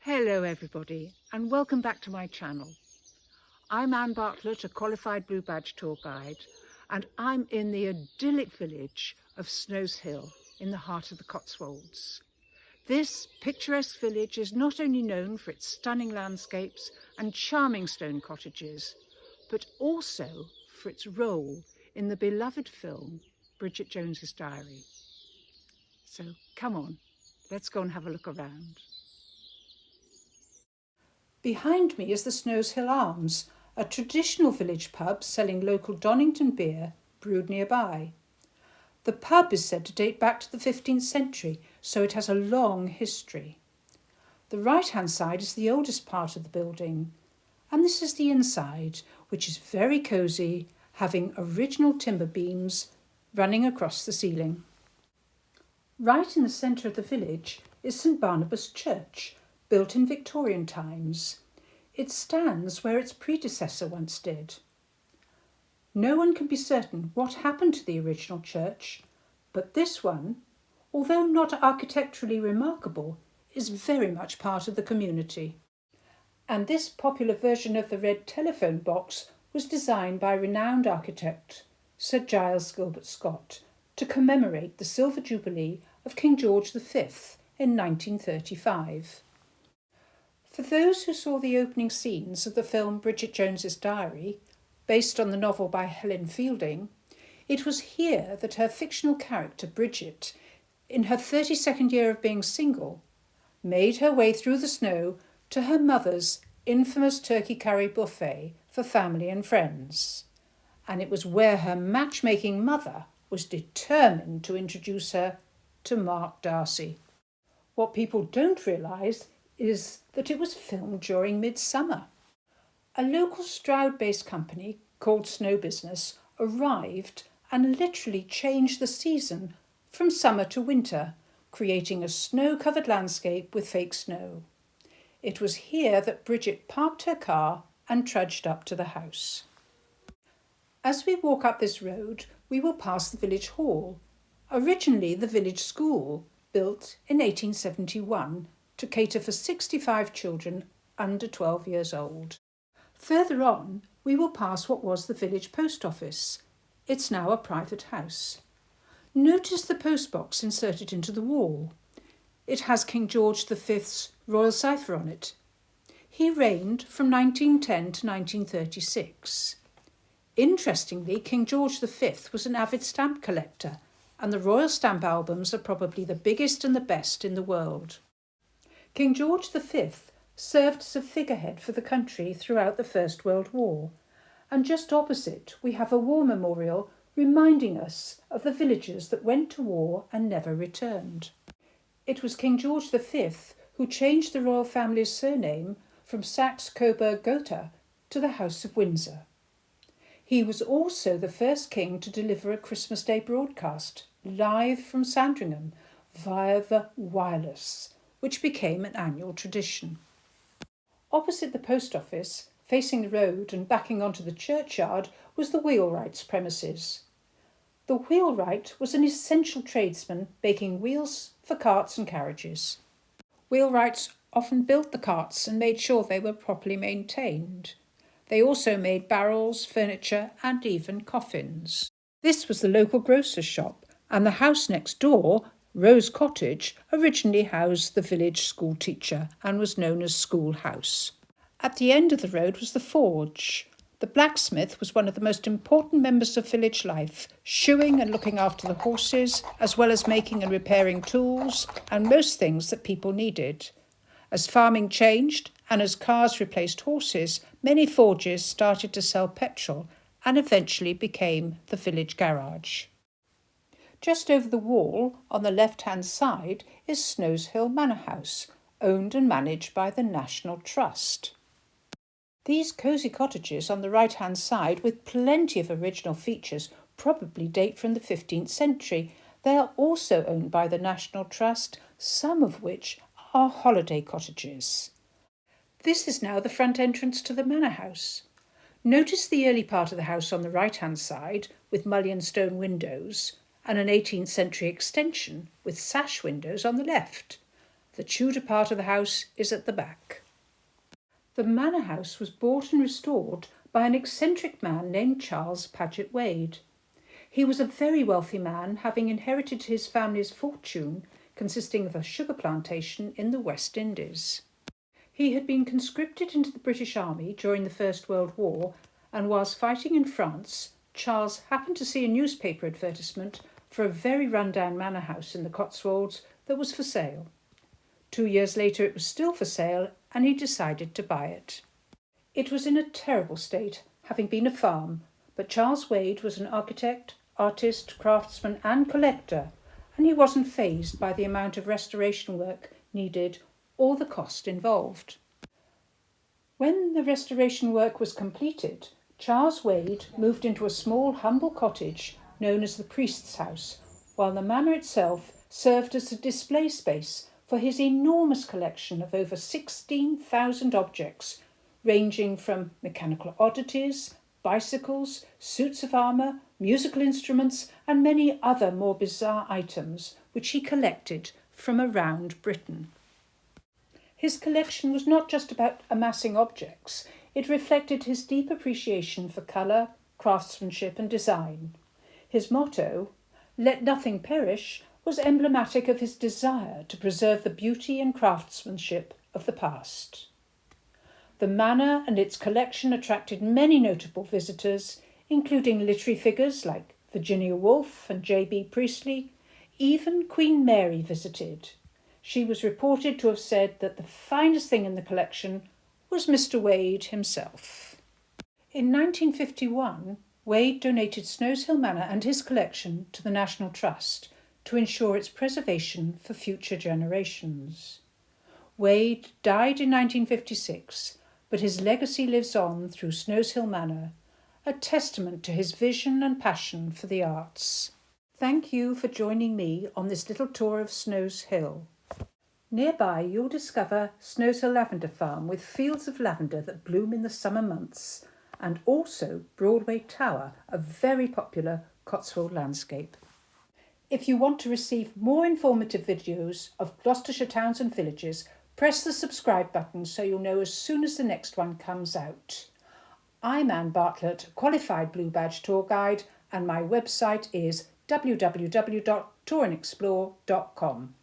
Hello everybody and welcome back to my channel. I'm Anne Bartlett, a qualified Blue Badge tour guide, and I'm in the idyllic village of Snowshill in the heart of the Cotswolds. This picturesque village is not only known for its stunning landscapes and charming stone cottages, but also for its role in the beloved film Bridget Jones's Diary. So come on, let's go and have a look around. Behind me is the Snowshill Arms, a traditional village pub selling local Donington beer brewed nearby. The pub is said to date back to the 15th century, so it has a long history. The right-hand side is the oldest part of the building, and this is the inside, which is very cosy, having original timber beams running across the ceiling. Right in the centre of the village is St Barnabas Church, built in Victorian times. It stands where its predecessor once did. No one can be certain what happened to the original church, but this one, although not architecturally remarkable, is very much part of the community. And this popular version of the red telephone box was designed by renowned architect Sir Giles Gilbert Scott to commemorate the Silver Jubilee of King George V in 1935. For those who saw the opening scenes of the film Bridget Jones's Diary, based on the novel by Helen Fielding, it was here that her fictional character Bridget, in her 32nd year of being single, made her way through the snow to her mother's infamous turkey curry buffet for family and friends. And it was where her matchmaking mother was determined to introduce her to Mark Darcy. What people don't realise is that it was filmed during midsummer. A local Stroud-based company called Snow Business arrived and literally changed the season from summer to winter, creating a snow-covered landscape with fake snow. It was here that Bridget parked her car and trudged up to the house. As we walk up this road, we will pass the village hall, originally the village school, built in 1871 to cater for 65 children under 12 years old. Further on, we will pass what was the village post office. It's now a private house. Notice the postbox inserted into the wall. It has King George V's royal cipher on it. He reigned from 1910 to 1936. Interestingly, King George V was an avid stamp collector, and the royal stamp albums are probably the biggest and the best in the world. King George V served as a figurehead for the country throughout the First World War, and just opposite we have a war memorial reminding us of the villagers that went to war and never returned. It was King George V who changed the royal family's surname from Saxe-Coburg-Gotha to the House of Windsor. He was also the first king to deliver a Christmas Day broadcast live from Sandringham via the wireless, which became an annual tradition. Opposite the post office, facing the road and backing onto the churchyard, was the wheelwright's premises. The wheelwright was an essential tradesman making wheels for carts and carriages. Wheelwrights often built the carts and made sure they were properly maintained. They also made barrels, furniture, and even coffins. This was the local grocer's shop, and the house next door, Rose Cottage, originally housed the village school teacher and was known as School House. At the end of the road was the forge. The blacksmith was one of the most important members of village life, shoeing and looking after the horses, as well as making and repairing tools and most things that people needed. As farming changed and as cars replaced horses, many forges started to sell petrol and eventually became the village garage. Just over the wall, on the left-hand side, is Snowshill Manor House, owned and managed by the National Trust. These cosy cottages on the right-hand side, with plenty of original features, probably date from the 15th century. They are also owned by the National Trust, some of which are holiday cottages. This is now the front entrance to the manor house. Notice the early part of the house on the right-hand side, with mullioned stone windows, and an 18th century extension with sash windows on the left. The Tudor part of the house is at the back. The manor house was bought and restored by an eccentric man named Charles Paget Wade. He was a very wealthy man, having inherited his family's fortune, consisting of a sugar plantation in the West Indies. He had been conscripted into the British Army during the First World War, and whilst fighting in France, Charles happened to see a newspaper advertisement for a very run-down manor house in the Cotswolds that was for sale. 2 years later it was still for sale, and he decided to buy it. It was in a terrible state, having been a farm, but Charles Wade was an architect, artist, craftsman and collector, and he wasn't fazed by the amount of restoration work needed or the cost involved. When the restoration work was completed, Charles Wade moved into a small, humble cottage known as the priest's house, while the manor itself served as a display space for his enormous collection of over 16,000 objects, ranging from mechanical oddities, bicycles, suits of armour, musical instruments, and many other more bizarre items which he collected from around Britain. His collection was not just about amassing objects, it reflected his deep appreciation for colour, craftsmanship and design. His motto, "Let nothing perish," was emblematic of his desire to preserve the beauty and craftsmanship of the past. The manor and its collection attracted many notable visitors, including literary figures like Virginia Woolf and J.B. Priestley. Even Queen Mary visited. She was reported to have said that the finest thing in the collection was Mr. Wade himself. In 1951, Wade donated Snowshill Manor and his collection to the National Trust to ensure its preservation for future generations. Wade died in 1956, but his legacy lives on through Snowshill Manor, a testament to his vision and passion for the arts. Thank you for joining me on this little tour of Snowshill. Nearby you'll discover Snowshill Lavender Farm with fields of lavender that bloom in the summer months, and also Broadway Tower, a very popular Cotswold landscape. If you want to receive more informative videos of Gloucestershire towns and villages, press the subscribe button so you'll know as soon as the next one comes out. I'm Anne Bartlett, a qualified Blue Badge tour guide, and my website is www.touringexplore.com.